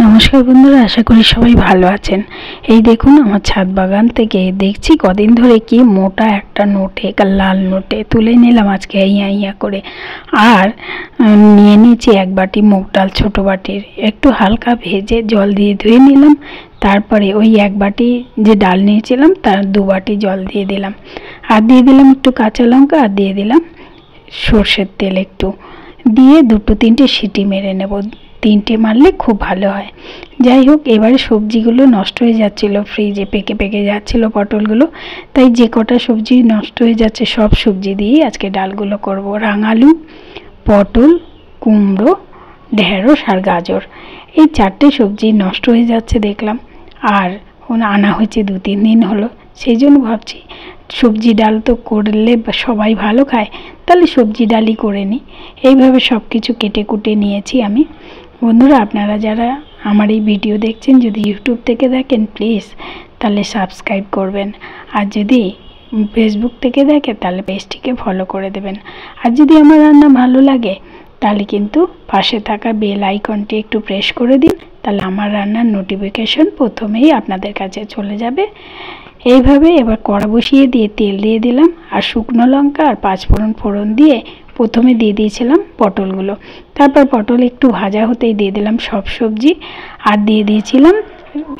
নমস্কার বন্ধুরা, আশা করি সবাই ভালো আছেন। এই দেখুন আমার ছাদ বাগান থেকে দেখছি কদিন ধরে কি মোটা একটা নোটে, লাল নোটে তুলে নিলাম আজকে ইয়া ইয়া করে। আর নিয়ে নিয়েছি এক বাটি মুগ ডাল, ছোটো বাটির, একটু হালকা ভেজে জল দিয়ে ধুয়ে নিলাম। তারপরে ওই এক বাটি যে ডাল নিয়েছিলাম তার 2 বাটি জল দিয়ে দিলাম, আর দিয়ে দিলাম একটু কাঁচা লঙ্কা, আর দিয়ে দিলাম সর্ষের তেল একটু দিয়ে 2-3টে সিটি মেরে নেব। 3টে মারলে খুব ভালো হয়। যাই হোক, এবারে সবজিগুলো নষ্ট হয়ে যাচ্ছিলো, ফ্রিজে পেকে পেকে যাচ্ছিলো পটলগুলো, তাই যে কটা সবজি নষ্ট হয়ে যাচ্ছে সব সবজি দিয়েই আজকে ডালগুলো করব। রাঙালু, পটল, কুমড়ো, ঢেঁড়স আর গাজর, এই 4টে সবজি নষ্ট হয়ে যাচ্ছে দেখলাম। আর আনা হয়েছে 2-3 দিন হলো, সেই জন্য ভাবছি সবজি ডাল তো করলে সবাই ভালো খায়, তাহলে সবজি ডালই করে নিই। এইভাবে সব কিছু কেটে কুটে নিয়েছি আমি। বন্ধুরা, আপনারা যারা আমার এই ভিডিও দেখছেন, যদি ইউটিউব থেকে দেখেন প্লিজ তাহলে সাবস্ক্রাইব করবেন, আর যদি ফেসবুক থেকে দেখে তাহলে পেজটিকে ফলো করে দেবেন। আর যদি আমার রান্না ভালো লাগে তাহলে কিন্তু পাশে থাকা বেল আইকনটি একটু প্রেস করে দিন, তাহলে আমার রান্নার নোটিফিকেশন প্রথমেই আপনাদের কাছে চলে যাবে। এইভাবে এবার কড়া বসিয়ে দিয়ে তেল দিয়ে দিলাম, আর শুকনো লঙ্কা আর 5 ফোড়ন দিয়ে প্রথমে দিয়ে দিয়েছিলাম পটলগুলো। তারপর পটল একটু ভাজা হতেই দিয়ে দিলাম সব সবজি, আর দিয়ে দিয়েছিলাম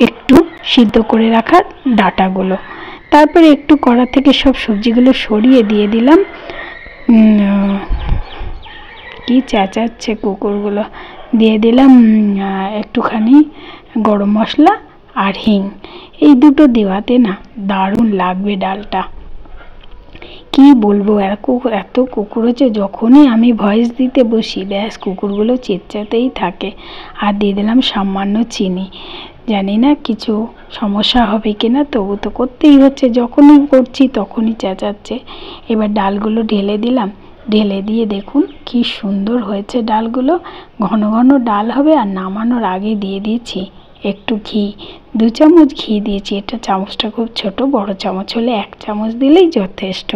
একটু সিদ্ধ করে রাখা ডাঁটাগুলো। তারপরে একটু কড়া থেকে সব সবজিগুলো সরিয়ে দিয়ে দিলাম, কি চেঁচাচ্ছে কুকুরগুলো, দিয়ে দিলাম একটুখানি গরম মশলা আর হিং। এই দুটো দেওয়াতে না দারুণ লাগবে ডালটা। কি বলবো, এত কুকুর হচ্ছে, যখনই আমি ভয়েস দিতে বসি ব্যাস কুকুরগুলো চেঁচাতেই থাকে। আর দিয়ে দিলাম সামান্য চিনি। জানি না কিছু সমস্যা হবে কিনা, তবু তো করতেই হচ্ছে, যখনই করছি তখনই চেঁচাচ্ছে। এবার ডালগুলো ঢেলে দিলাম, ঢেলে দিয়ে দেখুন কি সুন্দর হয়েছে ডালগুলো। ঘন ঘন ডাল হবে। আর নামানোর আগে দিয়ে দিয়েছি একটু ঘি, 2 চামচ ঘি দিয়েছি। এটা চামচটা খুব ছোট, বড় চামচ হলে 1 চামচ দিলেই যথেষ্ট।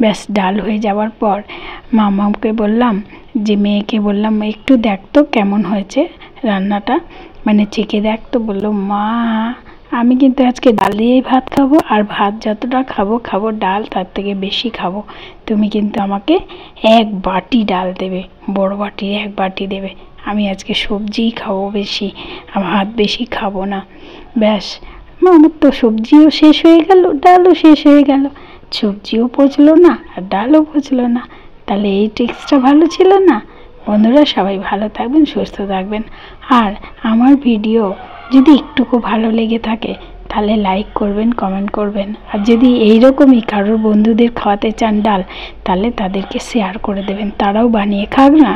ব্যাস ডাল হয়ে যাওয়ার পর মামাকে বললাম, যে মেয়েকে বললাম একটু দেখ তো কেমন হয়েছে রান্নাটা, মানে চেখে দেখ তো। বললো, মা আমি কিন্তু আজকে ডাল দিয়েই ভাত খাবো, আর ভাত যতটা খাবো ডাল তার থেকে বেশি খাবো। তুমি কিন্তু আমাকে 1 বাটি ডাল দেবে, বড় বাটির 1 বাটি দেবে। আমি আজকে সবজিই খাবো বেশি, ভাত বেশি খাবো না। ব্যাস, আমার তো সবজিও শেষ হয়ে গেল, ডালও শেষ হয়ে গেল। সবজিও পচলো না আর ডালও পচলো না। তাহলে এই টিক্সটা ভালো ছিল না? বন্ধুরা, সবাই ভালো থাকবেন, সুস্থ থাকবেন। আর আমার ভিডিও যদি একটুকু ভালো লেগে থাকে তাহলে লাইক করবেন, কমেন্ট করবেন। আর যদি এইরকমই কারোর বন্ধুদের খাওয়াতে চান ডাল, তাহলে তাদেরকে শেয়ার করে দেবেন, তারাও বানিয়ে খাক না।